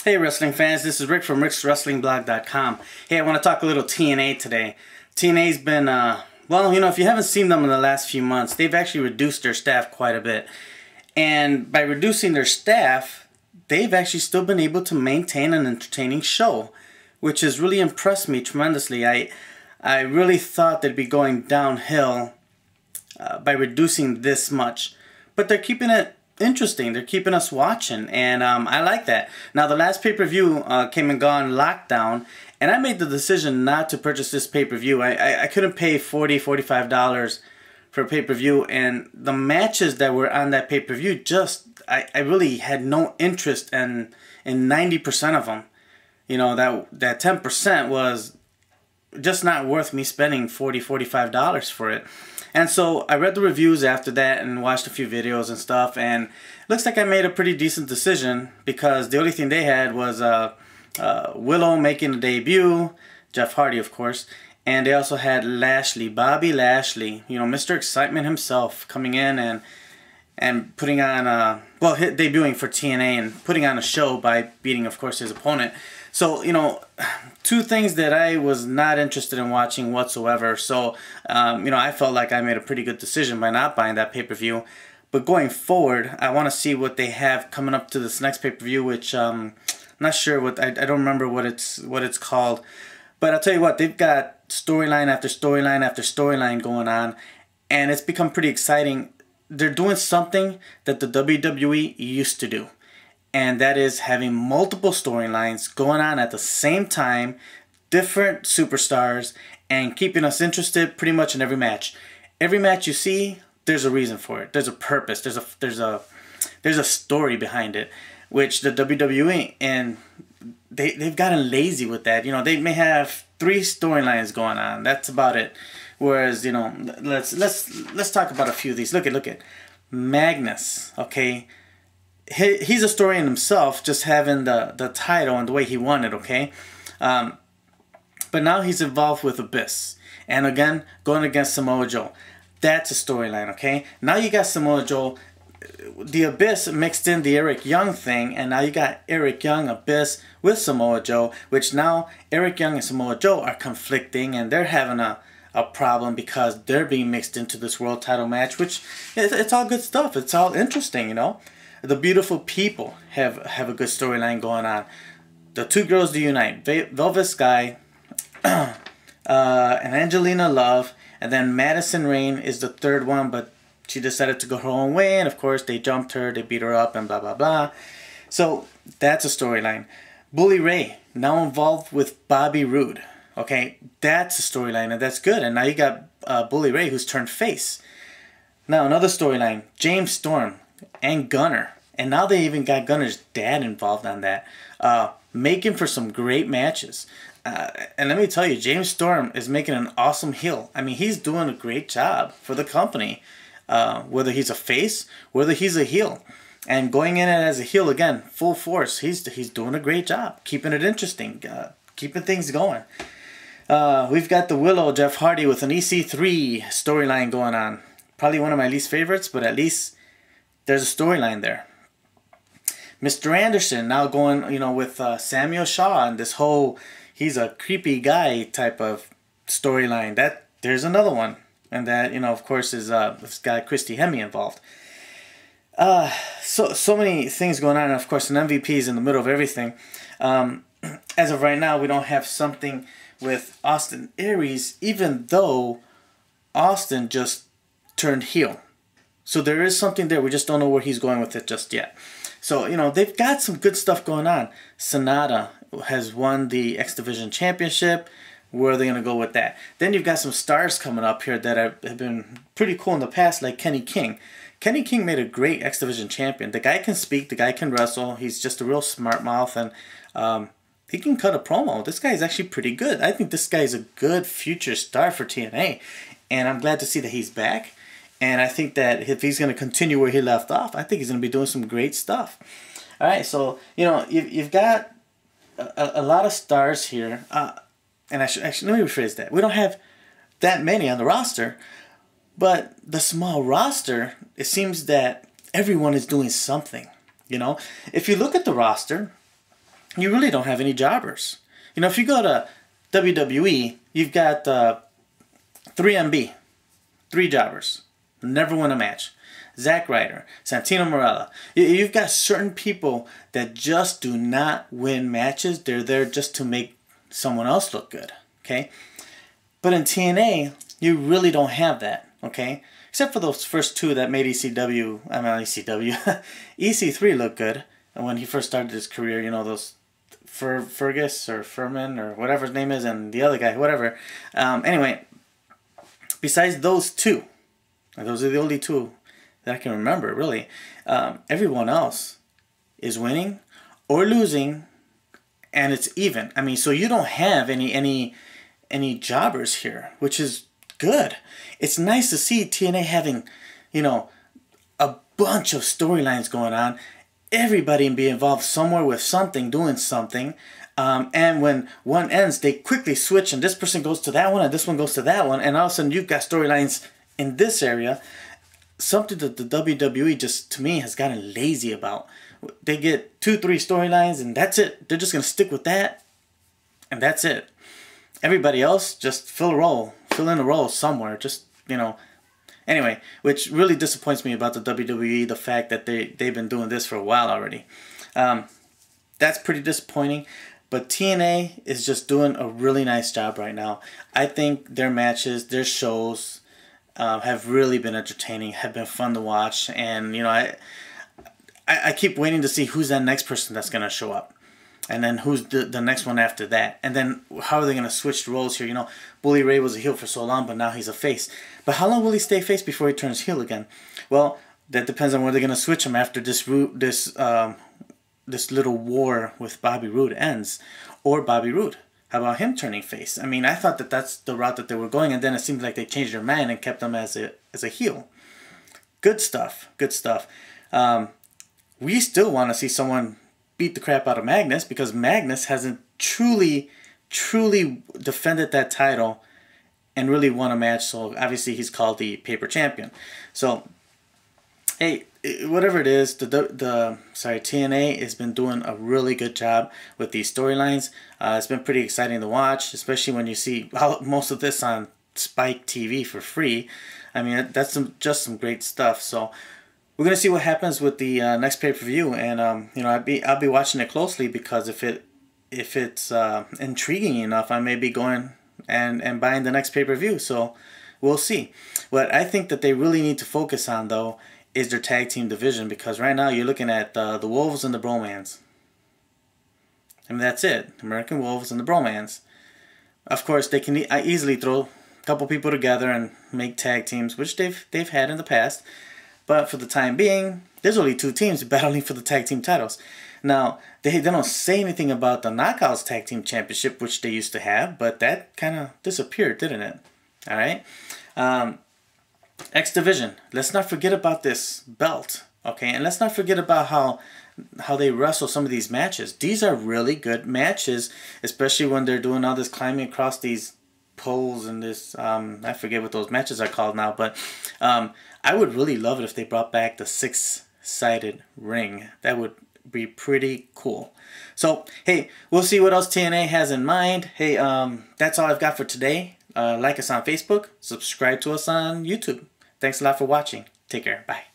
Hey wrestling fans, this is Rick from rickswrestlingblog.com. Hey, I want to talk a little TNA today. TNA's been, well, if you haven't seen them in the last few months, they've actually reduced their staff quite a bit. And by reducing their staff, they've actually still been able to maintain an entertaining show, which has really impressed me tremendously. I really thought they'd be going downhill by reducing this much, but they're keeping it interesting. They're keeping us watching, and I like that. Now, the last pay-per-view came and gone lockdown, and I made the decision not to purchase this pay-per-view. I couldn't pay $40, $45 for a pay-per-view, and the matches that were on that pay-per-view, just I really had no interest in 90% of them. That 10% was just not worth me spending $40, $45 for it. And so I read the reviews after that and watched a few videos and stuff, and it looks like I made a pretty decent decision, because the only thing they had was Willow making a debut, Jeff Hardy of course, and they also had Lashley, Bobby Lashley, Mr. Excitement himself, coming in and putting on debuting for TNA and putting on a show by beating, of course, his opponent. So, two things that I was not interested in watching whatsoever. So, I felt like I made a pretty good decision by not buying that pay-per-view. But going forward, I want to see what they have coming up to this next pay-per-view, which I'm not sure what, I don't remember what it's called. But I'll tell you what, they've got storyline after storyline after storyline going on, and it's become pretty exciting. They're doing something that the WWE used to do, and that is having multiple storylines going on at the same time, different superstars, and keeping us interested pretty much in every match. Every match you see, there's a reason for it. There's a purpose. There's a story behind it, which the WWE, and they've gotten lazy with that. They may have 3 storylines going on. That's about it. Whereas, let's talk about a few of these. Look at Magnus. Okay, he's a story in himself, just having the title and the way he won it. Okay, but now he's involved with Abyss, and again going against Samoa Joe. That's a storyline. Okay, now you got Samoa Joe, the Abyss mixed in the Eric Young thing, and now you got Eric Young, Abyss with Samoa Joe, which now Eric Young and Samoa Joe are conflicting, and they're having a problem because they're being mixed into this world title match, which it's all good stuff. It's all interesting, The Beautiful People have a good storyline going on. The 2 girls to unite, Velvet Sky and Angelina Love, and then Madison Rayne is the 3rd one, but she decided to go her own way, and of course they jumped her, they beat her up, and blah blah blah. So that's a storyline. Bully Ray now involved with Bobby Roode. Okay, that's a storyline, and that's good. And now you got Bully Ray, who's turned face. Now another storyline, James Storm and Gunner. And now they even got Gunner's dad involved on that. Making for some great matches. And let me tell you, James Storm is making an awesome heel. I mean, he's doing a great job for the company. Whether he's a face, whether he's a heel. And going in as a heel again, full force, he's doing a great job. Keeping it interesting. Keeping things going. We've got the Willow, Jeff Hardy with an EC3 storyline going on. Probably one of my least favorites, but at least there's a storyline there. Mr. Anderson now going, with Samuel Shaw and this whole he's a creepy guy type of storyline. There's another one, and that of course is this guy Christy Hemme involved. So many things going on, and of course an MVP is in the middle of everything. As of right now, we don't have something with Austin Aries, even though Austin just turned heel. So there is something there. We just don't know where he's going with it just yet. So, they've got some good stuff going on. Sonata has won the X Division Championship. Where are they going to go with that? Then you've got some stars coming up here that have been pretty cool in the past, like Kenny King. Kenny King made a great X Division champion. The guy can speak. The guy can wrestle. He's just a real smart mouth, and he can cut a promo. This guy is actually pretty good. I think this guy is a good future star for TNA, and I'm glad to see that he's back. And I think that if he's going to continue where he left off, I think he's going to be doing some great stuff. All right, so, you've got a lot of stars here. And actually, let me rephrase that. We don't have that many on the roster, but the small roster, it seems that everyone is doing something. If you look at the roster, you really don't have any jobbers. You know, if you go to WWE, you've got 3MB, 3 jobbers, never win a match. Zack Ryder, Santino Marella. You've got certain people that just do not win matches. They're there just to make someone else look good, okay? But in TNA, you really don't have that, okay? Except for those first 2 that made EC3 look good. And when he first started his career, you know, those Fergus or Furman or whatever his name is, and the other guy, whatever. Anyway, besides those 2, and those are the only 2 that I can remember, really, everyone else is winning or losing, and it's even. I mean, so you don't have any jobbers here, which is good. It's nice to see TNA having, you know, a bunch of storylines going on. Everybody be involved somewhere with something, doing something. And when one ends, they quickly switch, and this person goes to that one, and this one goes to that one, and all of a sudden you've got storylines in this area. Something that the WWE just, to me, has gotten lazy about. They get 2, 3 storylines, and that's it. They're just going to stick with that, and that's it. Everybody else, just fill in a role somewhere. Just, you know. Anyway, which really disappoints me about the WWE, the fact that they've been doing this for a while already. That's pretty disappointing. But TNA is just doing a really nice job right now. I think their matches, their shows have really been entertaining, have been fun to watch. And, you know, I keep waiting to see who's that next person that's going to show up. And then who's the next one after that. And then how are they going to switch the roles here? You know, Bully Ray was a heel for so long, but now he's a face. But how long will he stay face before he turns heel again? Well, that depends on where they're going to switch him after this little war with Bobby Roode ends. Or Bobby Roode. How about him turning face? I mean, I thought that that's the route that they were going, and then it seemed like they changed their mind and kept him as a heel. Good stuff. Good stuff. We still want to see someone beat the crap out of Magnus, because Magnus hasn't truly defended that title and really won a match. So obviously he's called the paper champion. So hey, whatever it is, TNA has been doing a really good job with these storylines. It's been pretty exciting to watch, especially when you see most of this on Spike TV for free. I mean, that's just some great stuff. So we're gonna see what happens with the next pay-per-view, and you know, I'll be watching it closely, because if it's intriguing enough, I may be going and buying the next pay-per-view. So we'll see. What I think that they really need to focus on, though, is their tag team division, because right now you're looking at the Wolves and the Bromans. I mean, that's it. American Wolves and the Bromans. Of course, they can easily throw a couple people together and make tag teams, which they've had in the past. But for the time being, there's only 2 teams battling for the tag team titles. Now, they don't say anything about the Knockouts Tag Team Championship, which they used to have, but that kind of disappeared, didn't it? All right. X Division. Let's not forget about this belt, okay? And let's not forget about how they wrestle some of these matches. These are really good matches, especially when they're doing all this climbing across these poles and this, I forget what those matches are called now, but I would really love it if they brought back the 6-sided ring. That would be pretty cool. So, hey, we'll see what else TNA has in mind. Hey, that's all I've got for today. Like us on Facebook. Subscribe to us on YouTube. Thanks a lot for watching. Take care. Bye.